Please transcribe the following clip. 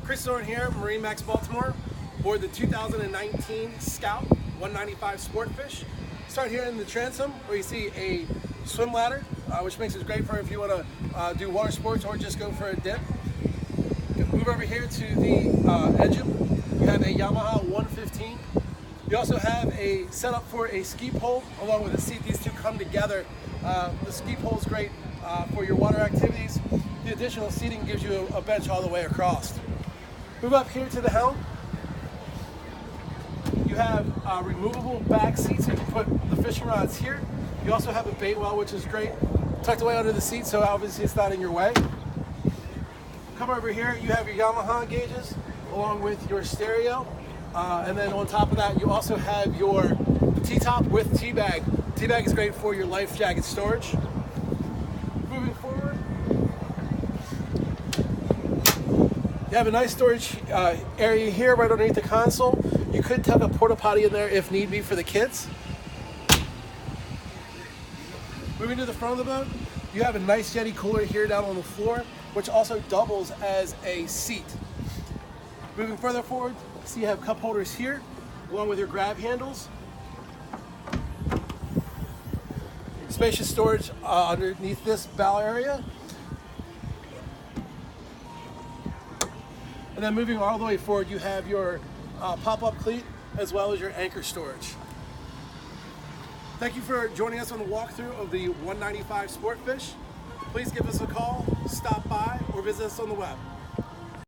Chris Orn here, MarineMax Baltimore, aboard the 2019 Scout 195 Sportfish. Start here in the transom where you see a swim ladder, which makes it great for if you want to do water sports or just go for a dip. Move over here to the engine. You have a Yamaha 115. You also have a setup for a ski pole along with a seat. These two come together. The ski pole is great for your water activities. The additional seating gives you a bench all the way across. Move up here to the helm. You have removable back seats. You can put the fishing rods here. You also have a bait well, which is great, tucked away under the seat, so obviously it's not in your way. Come over here, you have your Yamaha gauges along with your stereo. And then on top of that, you also have your T-top with T-bag. T-bag is great for your life jacket storage. Moving forward, you have a nice storage area here right underneath the console. You could tuck a porta potty in there if need be for the kids. Moving to the front of the boat, you have a nice Yeti cooler here down on the floor, which also doubles as a seat. Moving further forward, see you have cup holders here, along with your grab handles. Spacious storage underneath this bow area. And then moving all the way forward, you have your pop-up cleat as well as your anchor storage. Thank you for joining us on the walkthrough of the 195 Sportfish. Please give us a call, stop by, or visit us on the web.